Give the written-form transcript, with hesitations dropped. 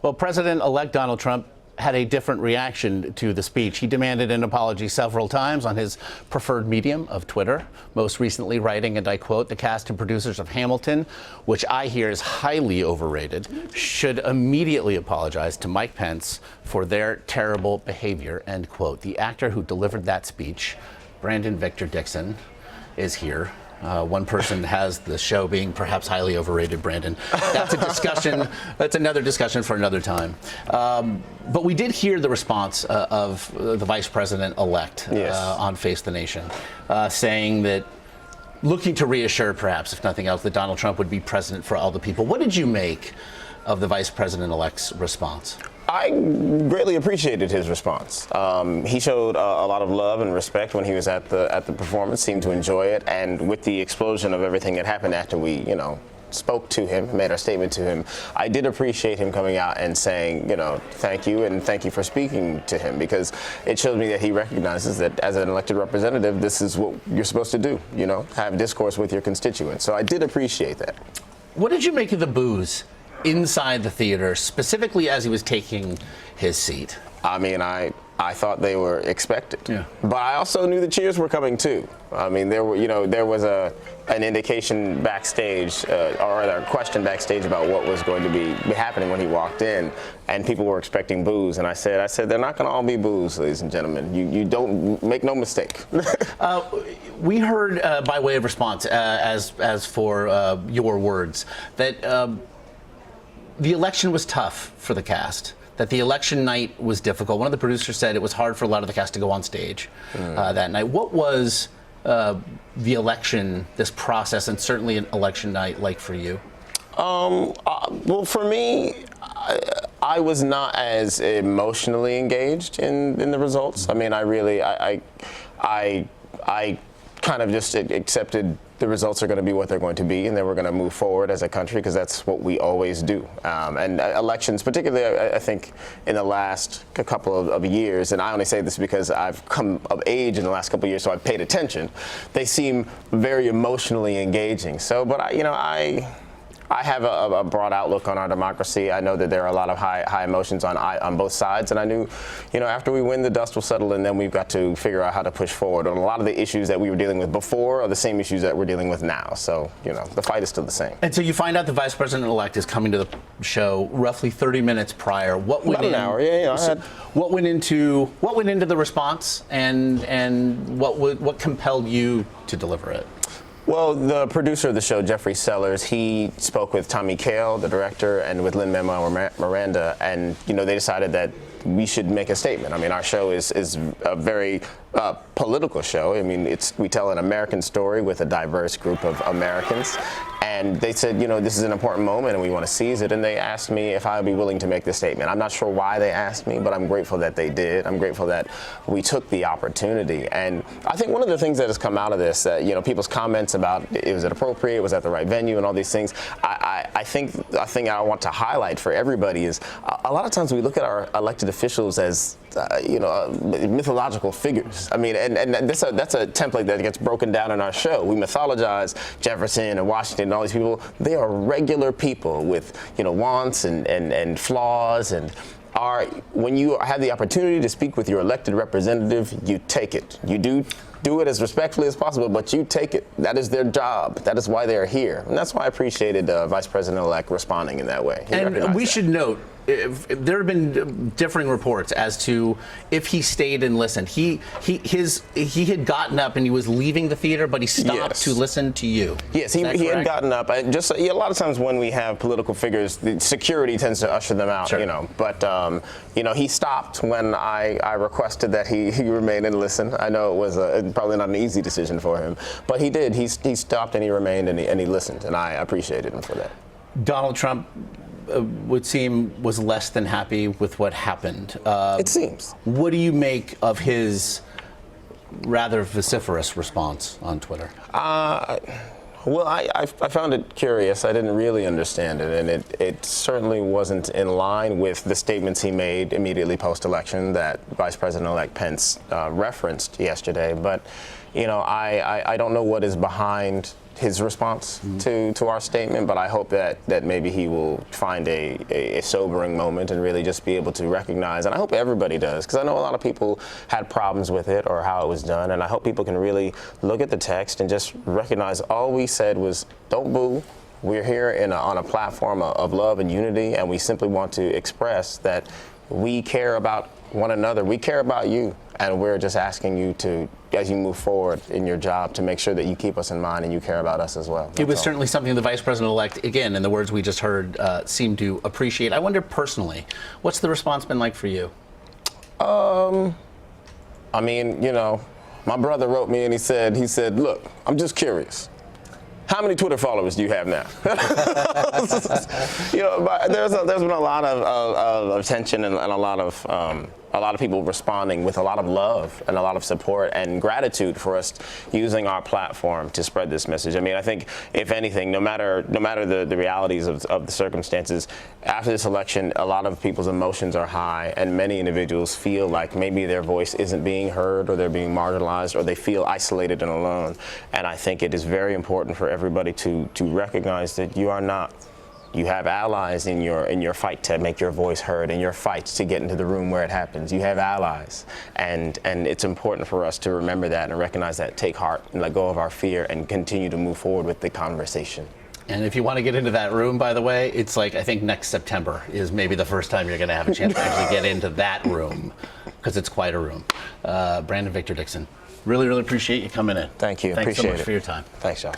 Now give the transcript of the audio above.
Well, President-elect Donald Trump had a different reaction to the speech. He demanded an apology several times on his preferred medium of Twitter, most recently writing, and I quote, "The cast and producers of Hamilton, which I hear is highly overrated, should immediately apologize to Mike Pence for their terrible behavior," end quote. The actor who delivered that speech, Brandon Victor Dixon, is here. One person has the show being perhaps highly overrated, Brandon. That's a discussion. That's another discussion for another time. But we did hear the response of the Vice President-elect on Face the Nation, saying that, looking to reassure, perhaps, if nothing else, that Donald Trump would be president for all the people. What did you make of the Vice President-elect's response? I greatly appreciated his response. He showed a lot of love and respect when he was at the performance, seemed to enjoy it, and with the explosion of everything that happened after we, spoke to him, made our statement to him, I did appreciate him coming out and saying, thank you and thank you for speaking to him, because it showed me that he recognizes that as an elected representative, this is what you're supposed to do, have discourse with your constituents. So I did appreciate that. What did you make of the boos inside the theater, specifically as he was taking his seat? I mean, I thought they were expected, yeah. But I also knew the cheers were coming too. I mean, there was an indication backstage, or a question backstage about what was going to be happening when he walked in, and people were expecting boos. And I said, they're not going to all be boos, ladies and gentlemen. You don't make no mistake. We heard by way of response, as for your words, that the election was tough for the cast, that the election night was difficult. One of the producers said it was hard for a lot of the cast to go on stage that night. What was the election, this process, and certainly an election night, like for you? Well, for me, I was not as emotionally engaged in the results. I mean, I kind of just accepted the results are going to be what they're going to be, and then we're going to move forward as a country, because that's what we always do. And elections, particularly, I think, in the last couple of years, and I only say this because I've come of age in the last couple of years, so I've paid attention, they seem very emotionally engaging. So, but I have a broad outlook on our democracy. I know that there are a lot of high emotions on both sides, and I knew, after we win, the dust will settle, and then we've got to figure out how to push forward on a lot of the issues that we were dealing with before are the same issues that we're dealing with now. So, the fight is still the same. And so you find out the Vice President-elect is coming to the show roughly 30 minutes prior. What went About an hour, yeah. What went into the response, and what compelled you to deliver it? Well, the producer of the show, Jeffrey Sellers, he spoke with Tommy Kail, the director, and with Lin-Manuel Miranda, and they decided that we should make a statement. I mean, our show is a very political show. I mean, we tell an American story with a diverse group of Americans, and they said, this is an important moment and we want to seize it, and they asked me if I would be willing to make this statement. I'm not sure why they asked me, but I'm grateful that they did. I'm grateful that we took the opportunity, and I think one of the things that has come out of this, people's comments about was it appropriate, was at the right venue, and all these things, I think a thing I want to highlight for everybody is a lot of times we look at our elected officials as mythological figures. I mean, and that's a template that gets broken down in our show. We mythologize Jefferson and Washington and all these people. They are regular people with wants and flaws, and when you have the opportunity to speak with your elected representative, you take it. You do it as respectfully as possible, but you take it. That is their job. That is why they're here, and that's why I appreciated Vice President-elect responding in that way. And we should note, there have been differing reports as to if he stayed and listened. He had gotten up and he was leaving the theater, but he stopped to listen to you. Yes, he had gotten up. A lot of times when we have political figures, the security tends to usher them out. Sure. But he stopped when I requested that he remain and listen. I know it was probably not an easy decision for him, but he did. He stopped and he remained and he listened, and I appreciated him for that. Donald Trump would seem was less than happy with what happened. It seems. What do you make of his rather vociferous response on Twitter? Well, I found it curious. I didn't really understand it, and it certainly wasn't in line with the statements he made immediately post-election that Vice President-elect Pence referenced yesterday. But, I don't know what is behind his response to our statement, but I hope that maybe he will find a sobering moment and really just be able to recognize, and I hope everybody does, because I know a lot of people had problems with it or how it was done, and I hope people can really look at the text and just recognize all we said was, don't boo. We're here on a platform of love and unity, and we simply want to express that we care about one another. We care about you, and we're just asking you to, as you move forward in your job, to make sure that you keep us in mind and you care about us as well. It was certainly something the Vice President-elect, again, in the words we just heard, seemed to appreciate. I wonder personally, what's the response been like for you? I mean, you know, my brother wrote me and he said, look, I'm just curious. How many Twitter followers do you have now? You know, there's been a lot of attention and a lot of people responding with a lot of love and a lot of support and gratitude for us using our platform to spread this message. I mean, I think if anything, no matter the realities of the circumstances, after this election, a lot of people's emotions are high, and many individuals feel like maybe their voice isn't being heard, or they're being marginalized, or they feel isolated and alone. And I think it is very important for everybody to recognize that you are not. You have allies in your fight to make your voice heard, in your fight to get into the room where it happens. You have allies, and it's important for us to remember that and recognize that, take heart and let go of our fear and continue to move forward with the conversation. And if you want to get into that room, by the way, it's like, I think next September is maybe the first time you're going to have a chance to actually get into that room, because it's quite a room. Brandon Victor Dixon, really, really appreciate you coming in. Thank you. Thanks Appreciate so much it. for your time. Thanks, y'all.